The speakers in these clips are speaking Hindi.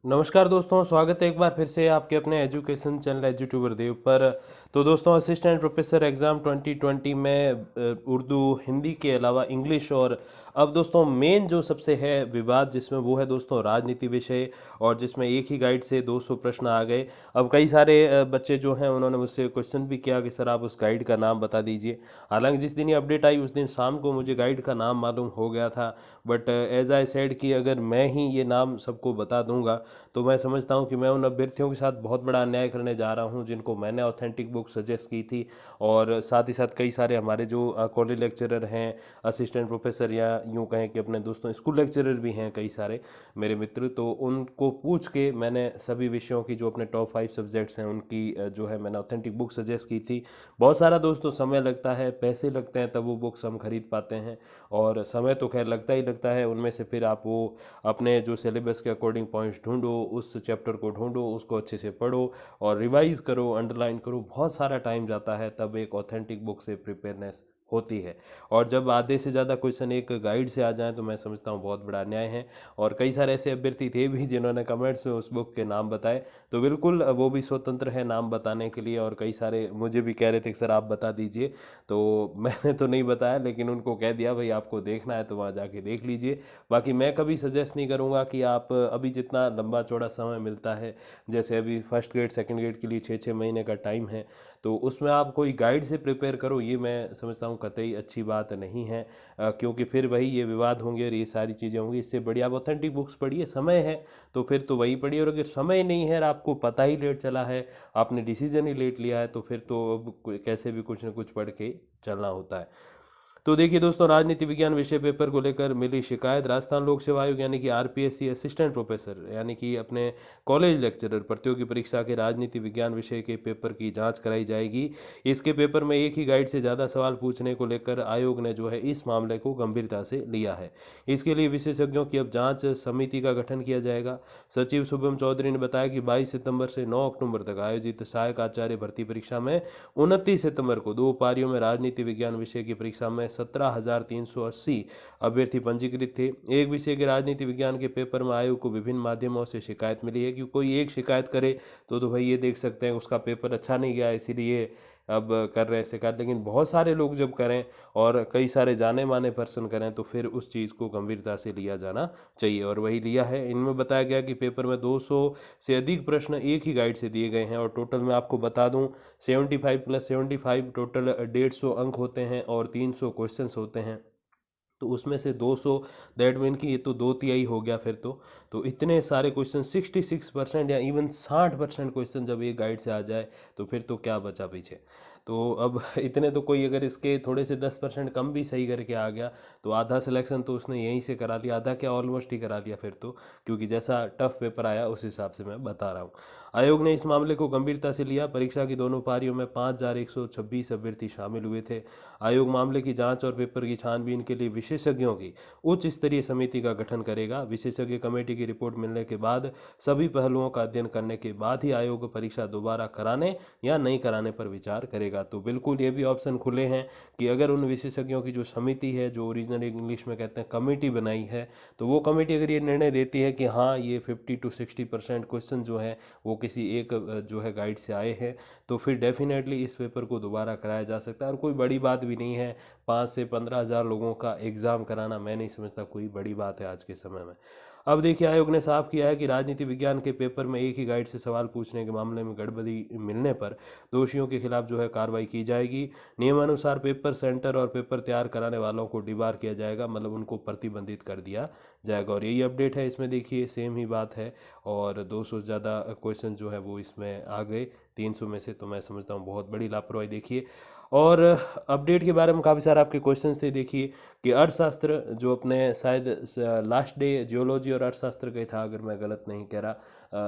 नमस्कार दोस्तों, स्वागत है एक बार फिर से आपके अपने एजुकेशन चैनल एजुट्यूबर देव पर। तो दोस्तों, असिस्टेंट प्रोफेसर एग्ज़ाम 2020 में उर्दू हिंदी के अलावा इंग्लिश और अब दोस्तों मेन जो सबसे है विवाद जिसमें वो है दोस्तों राजनीति विषय, और जिसमें एक ही गाइड से 200 प्रश्न आ गए। अब कई सारे बच्चे जो हैं उन्होंने मुझसे क्वेश्चन भी किया कि सर आप उस गाइड का नाम बता दीजिए। हालांकि जिस दिन ये अपडेट आई उस दिन शाम को मुझे गाइड का नाम मालूम हो गया था, बट एज आई सेड कि अगर मैं ही ये नाम सबको बता दूंगा तो मैं समझता हूँ कि मैं उन अभ्यर्थियों के साथ बहुत बड़ा अन्याय करने जा रहा हूँ जिनको मैंने ऑथेंटिक बुक सजेस्ट की थी। और साथ ही साथ कई सारे हमारे जो कॉलेज लेक्चरर हैं, असिस्टेंट प्रोफेसर, या यूँ कहें कि अपने दोस्तों स्कूल लेक्चरर भी हैं कई सारे मेरे मित्र, तो उनको पूछ के मैंने सभी विषयों की जो अपने टॉप 5 सब्जेक्ट्स हैं उनकी जो है मैंने ऑथेंटिक बुक सजेस्ट की थी। बहुत सारा दोस्तों समय लगता है, पैसे लगते हैं, तब वो बुक्स हम खरीद पाते हैं। और समय तो खैर लगता ही लगता है, उनमें से फिर आप वो अपने जो सिलेबस के अकॉर्डिंग पॉइंट्स ढूंढो, उस चैप्टर को ढूंढो, उसको अच्छे से पढ़ो और रिवाइज करो, अंडरलाइन करो, बहुत सारा टाइम जाता है, तब एक ऑथेंटिक बुक से प्रिपेयरनेस होती है। और जब आधे से ज़्यादा क्वेश्चन एक गाइड से आ जाएं तो मैं समझता हूँ बहुत बड़ा अन्याय है। और कई सारे ऐसे अभ्यर्थी थे भी जिन्होंने कमेंट्स में उस बुक के नाम बताए, तो बिल्कुल वो भी स्वतंत्र है नाम बताने के लिए। और कई सारे मुझे भी कह रहे थे कि सर आप बता दीजिए, तो मैंने तो नहीं बताया, लेकिन उनको कह दिया भाई आपको देखना है तो वहाँ जाके देख लीजिए। बाकी मैं कभी सजेस्ट नहीं करूँगा कि आप अभी जितना लंबा चौड़ा समय मिलता है, जैसे अभी फर्स्ट ग्रेड सेकंड ग्रेड के लिए 6-6 महीने का टाइम है, तो उसमें आप कोई गाइड से प्रिपेयर करो, ये मैं समझता हूँ कतई अच्छी बात नहीं है। क्योंकि फिर वही ये विवाद होंगे और ये सारी चीज़ें होंगी। इससे बढ़िया आप ऑथेंटिक बुक्स पढ़िए, समय है तो फिर तो वही पढ़िए। और अगर समय नहीं है और आपको पता ही लेट चला है, आपने डिसीजन ही लेट लिया है, तो फिर तो अब कैसे भी कुछ ना कुछ पढ़ के चलना होता है। तो देखिए दोस्तों, राजनीति विज्ञान विषय पेपर को लेकर मिली शिकायत। राजस्थान लोक सेवा आयोग यानी कि आरपीएससी असिस्टेंट प्रोफेसर यानी कि अपने कॉलेज लेक्चरर प्रतियोगी परीक्षा के राजनीति विज्ञान विषय के पेपर की जांच कराई जाएगी। इसके पेपर में एक ही गाइड से ज़्यादा सवाल पूछने को लेकर आयोग ने जो है इस मामले को गंभीरता से लिया है। इसके लिए विशेषज्ञों की अब जांच समिति का गठन किया जाएगा। सचिव शुभम चौधरी ने बताया कि 22 सितंबर से 9 अक्टूबर तक आयोजित सहायक आचार्य भर्ती परीक्षा में 29 सितंबर को 2 पारियों में राजनीति विज्ञान विषय की परीक्षा में 17,380 अभ्यर्थी पंजीकृत थे। एक विषय के राजनीति विज्ञान के पेपर में आयोग को विभिन्न माध्यमों से शिकायत मिली है कि कोई एक शिकायत करे तो भाई ये देख सकते हैं उसका पेपर अच्छा नहीं गया इसीलिए अब कर रहे हैं शिकायत। लेकिन बहुत सारे लोग जब करें और कई सारे जाने माने पर्सन करें तो फिर उस चीज़ को गंभीरता से लिया जाना चाहिए, और वही लिया है। इनमें बताया गया कि पेपर में 200 से अधिक प्रश्न एक ही गाइड से दिए गए हैं, और टोटल मैं आपको बता दूं 75 प्लस 75 टोटल 150 अंक होते हैं और 300 क्वेश्चंस होते हैं। तो उसमें से 200, दैट मीन कि ये तो दो तिहाई हो गया फिर तो इतने सारे क्वेश्चन 66% या इवन 60% क्वेश्चन जब ये गाइड से आ जाए तो फिर तो क्या बचा पीछे। तो अब इतने तो कोई अगर इसके थोड़े से 10% कम भी सही करके आ गया तो आधा सिलेक्शन तो उसने यहीं से करा लिया, आधा क्या ऑलमोस्ट ही करा लिया फिर तो, क्योंकि जैसा टफ पेपर आया उस हिसाब से मैं बता रहा हूँ। आयोग ने इस मामले को गंभीरता से लिया। परीक्षा की दोनों पारियों में 5,126 अभ्यर्थी शामिल हुए थे। आयोग मामले की जांच और पेपर की छानबीन के लिए विशेषज्ञों की उच्च स्तरीय समिति का गठन करेगा। विशेषज्ञ कमेटी की रिपोर्ट मिलने के बाद सभी पहलुओं का अध्ययन करने के बाद ही आयोग परीक्षा दोबारा कराने या नहीं कराने पर विचार करेगा। तो बिल्कुल ये भी ऑप्शन खुले हैं कि अगर उन विशेषज्ञों की जो समिति है, जो ओरिजिनल इंग्लिश में कहते हैं कमेटी बनाई है, तो वो कमेटी अगर ये निर्णय देती है कि हाँ ये 50 to 60% क्वेश्चन जो है वो किसी एक जो है गाइड से आए हैं, तो फिर डेफिनेटली इस पेपर को दोबारा कराया जा सकता है। और कोई बड़ी बात भी नहीं है, 5 से 15 हज़ार लोगों का एग्ज़ाम कराना मैं नहीं समझता कोई बड़ी बात है आज के समय में। अब देखिए, आयोग ने साफ किया है कि राजनीति विज्ञान के पेपर में एक ही गाइड से सवाल पूछने के मामले में गड़बड़ी मिलने पर दोषियों के खिलाफ जो है कार्रवाई की जाएगी। नियमानुसार पेपर सेंटर और पेपर तैयार कराने वालों को डिबार किया जाएगा, मतलब उनको प्रतिबंधित कर दिया जाएगा। और यही अपडेट है इसमें, देखिए सेम ही बात है। और 200 से ज़्यादा क्वेश्चन जो है वो इसमें आ गए 300 में से, तो मैं समझता हूँ बहुत बड़ी लापरवाही। देखिए, और अपडेट के बारे में काफ़ी सारे आपके क्वेश्चंस थे। देखिए कि अर्थशास्त्र जो अपने शायद लास्ट डे जियोलॉजी और अर्थशास्त्र का ही था अगर मैं गलत नहीं कह रहा,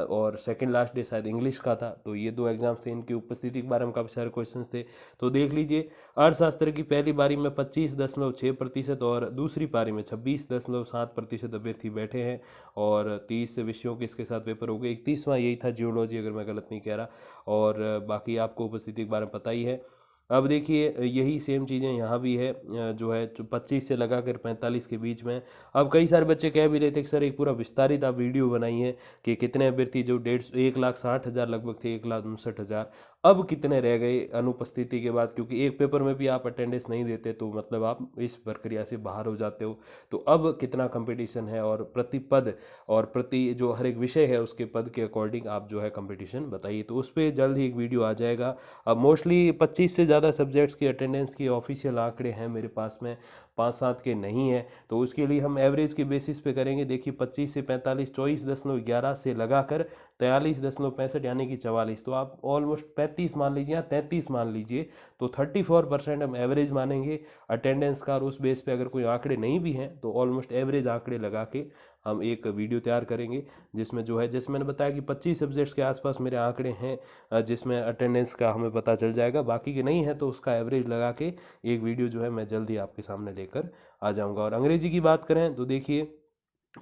और सेकंड लास्ट डे शायद इंग्लिश का था, तो ये दो एग्जाम्स थे, इनकी उपस्थिति के बारे में काफ़ी सारे क्वेश्चंस थे। तो देख लीजिए, अर्थशास्त्र की पहली पारी में 25.6% और दूसरी पारी में 26.7% अभ्यर्थी बैठे हैं, और 30 विषयों के इसके साथ पेपर हो गए। 31वां यही था जियोलॉजी अगर मैं गलत नहीं कह रहा, और बाकी आपको उपस्थिति के बारे में पता ही है। अब देखिए यही सेम चीज़ें यहाँ भी है, जो है 25 से लगा कर 45 के बीच में। अब कई सारे बच्चे कह भी रहे थे कि सर एक पूरा विस्तारित आप वीडियो बनाइए कि कितने अभ्यर्थी जो 1,60,000 लगभग थे, 1,59,000 अब कितने रह गए अनुपस्थिति के बाद, क्योंकि एक पेपर में भी आप अटेंडेंस नहीं देते तो मतलब आप इस प्रक्रिया से बाहर हो जाते हो। तो अब कितना कंपटीशन है और प्रति पद और प्रति जो हर एक विषय है उसके पद के अकॉर्डिंग आप जो है कंपटीशन बताइए। तो उस पर जल्द ही एक वीडियो आ जाएगा। अब मोस्टली 25 से ज़्यादा सब्जेक्ट्स की अटेंडेंस की ऑफिशियल आंकड़े हैं मेरे पास में, 5-7 के नहीं है। तो उसके लिए हम एवरेज के बेसिस पे करेंगे। देखिए 25 से 45 24.11 से लगाकर 43.65 यानी कि 44, तो आप ऑलमोस्ट 35 मान लीजिए या 33 मान लीजिए, तो 34% हम एवरेज मानेंगे अटेंडेंस का। और उस बेस पे अगर कोई आंकड़े नहीं भी हैं तो ऑलमोस्ट एवरेज आंकड़े लगा के हम एक वीडियो तैयार करेंगे, जिसमें जो है, जैसे मैंने बताया कि 25 सब्जेक्ट्स के आसपास मेरे आंकड़े हैं, जिसमें अटेंडेंस का हमें पता चल जाएगा। बाकी के नहीं है तो उसका एवरेज लगा के एक वीडियो जो है मैं जल्दी आपके सामने लेकर आ जाऊंगा। और अंग्रेजी की बात करें तो देखिए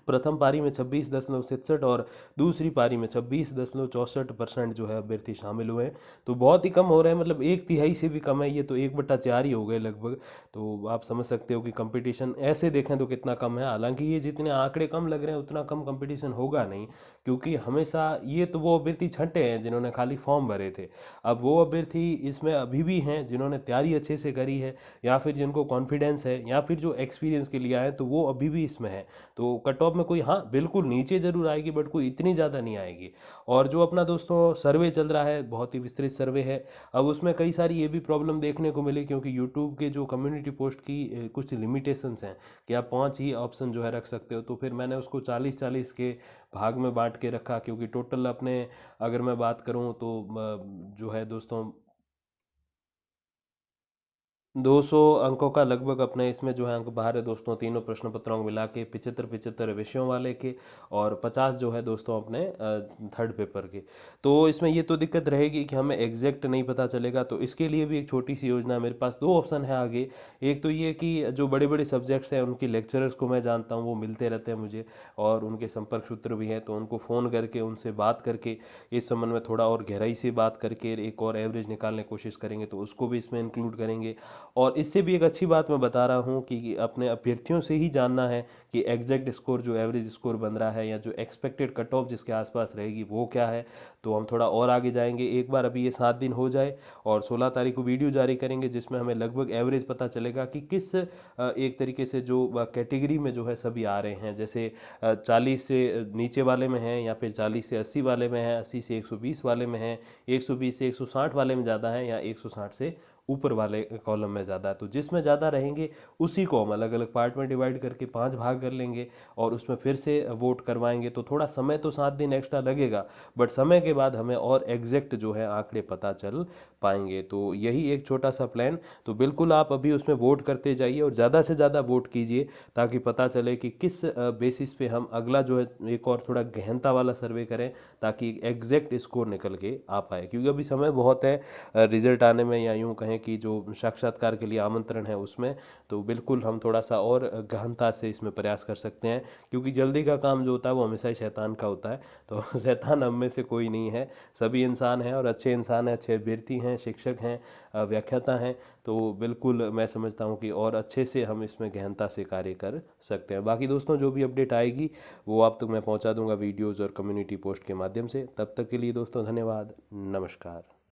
प्रथम पारी में 26.67 और दूसरी पारी में 26.64% जो है अभ्यर्थी शामिल हुए हैं। तो बहुत ही कम हो रहे हैं, मतलब 1/3 से भी कम है ये, तो 1/4 ही हो गए लगभग। तो आप समझ सकते हो कि कंपटीशन ऐसे देखें तो कितना कम है। हालांकि ये जितने आंकड़े कम लग रहे हैं उतना कम कंपटीशन होगा नहीं, क्योंकि हमेशा ये तो वो अभ्यर्थी छंटे हैं जिन्होंने खाली फॉर्म भरे थे। अब वो अभ्यर्थी इसमें अभी भी हैं जिन्होंने तैयारी अच्छे से करी है, या फिर जिनको कॉन्फिडेंस है, या फिर जो एक्सपीरियंस के लिए आए, तो वो अभी भी इसमें है। तो कट ऑफ में कोई, हाँ बिल्कुल नीचे जरूर आएगी, बट कोई इतनी ज़्यादा नहीं आएगी। और जो अपना दोस्तों सर्वे चल रहा है, बहुत ही विस्तृत सर्वे है। अब उसमें कई सारी ये भी प्रॉब्लम देखने को मिली, क्योंकि यूट्यूब के जो कम्युनिटी पोस्ट की कुछ लिमिटेशंस हैं कि आप 5 ही ऑप्शन जो है रख सकते हो। तो फिर मैंने उसको 40-40 के भाग में बांट के रखा, क्योंकि टोटल अपने अगर मैं बात करूँ तो जो है दोस्तों 200 अंकों का लगभग अपने इसमें जो है अंक बाहर है दोस्तों, तीनों प्रश्न पत्रों को मिला के 75-75 विषयों वाले के, और 50 जो है दोस्तों अपने थर्ड पेपर के। तो इसमें ये तो दिक्कत रहेगी कि हमें एग्जैक्ट नहीं पता चलेगा। तो इसके लिए भी एक छोटी सी योजना है मेरे पास। 2 ऑप्शन है आगे। एक तो ये कि जो बड़े बड़े सब्जेक्ट्स हैं उनके लेक्चरर्स को मैं जानता हूँ, वो मिलते रहते हैं मुझे और उनके संपर्क सूत्र भी हैं, तो उनको फ़ोन करके उनसे बात करके इस संबंध में थोड़ा और गहराई से बात करके एक और एवरेज निकालने की कोशिश करेंगे, तो उसको भी इसमें इंक्लूड करेंगे। और इससे भी एक अच्छी बात मैं बता रहा हूँ कि अपने अभ्यर्थियों से ही जानना है कि एग्जैक्ट स्कोर, जो एवरेज स्कोर बन रहा है, या जो एक्सपेक्टेड कट ऑफ जिसके आसपास रहेगी वो क्या है। तो हम थोड़ा और आगे जाएंगे। एक बार अभी ये 7 दिन हो जाए और 16 तारीख को वीडियो जारी करेंगे, जिसमें हमें लगभग एवरेज पता चलेगा कि किस एक तरीके से जो कैटेगरी में जो है सभी आ रहे हैं। जैसे 40 से नीचे वाले में हैं, या फिर 40 से 80 वाले में हैं, 80 से 120 वाले में हैं, 120 से 160 वाले में ज़्यादा हैं, या 160 से ऊपर वाले कॉलम में ज़्यादा है। तो जिसमें ज़्यादा रहेंगे उसी को हम अलग अलग पार्ट में डिवाइड करके 5 भाग कर लेंगे और उसमें फिर से वोट करवाएंगे। तो थोड़ा समय तो 7 दिन एक्स्ट्रा लगेगा, बट समय के बाद हमें और एग्जैक्ट जो है आंकड़े पता चल पाएंगे। तो यही एक छोटा सा प्लान। तो बिल्कुल आप अभी उसमें वोट करते जाइए और ज़्यादा से ज़्यादा वोट कीजिए, ताकि पता चले कि किस बेसिस पे हम अगला जो है एक और थोड़ा गहनता वाला सर्वे करें, ताकि एग्जैक्ट स्कोर निकल के आ पाए। क्योंकि अभी समय बहुत है रिजल्ट आने में, या यूँ कहें कि जो साक्षात्कार के लिए आमंत्रण है उसमें। तो बिल्कुल हम थोड़ा सा और गहनता से इसमें प्रयास कर सकते हैं, क्योंकि जल्दी का काम जो होता है वो हमेशा ही शैतान का होता है। तो शैतान हम में से कोई नहीं है, सभी इंसान हैं और अच्छे इंसान हैं, अच्छे अभ्यर्थी हैं, शिक्षक हैं, व्याख्याता हैं। तो बिल्कुल मैं समझता हूँ कि और अच्छे से हम इसमें गहनता से कार्य कर सकते हैं। बाकी दोस्तों जो भी अपडेट आएगी वो आप तक मैं पहुँचा दूंगा वीडियोज़ और कम्युनिटी पोस्ट के माध्यम से। तब तक के लिए दोस्तों धन्यवाद, नमस्कार।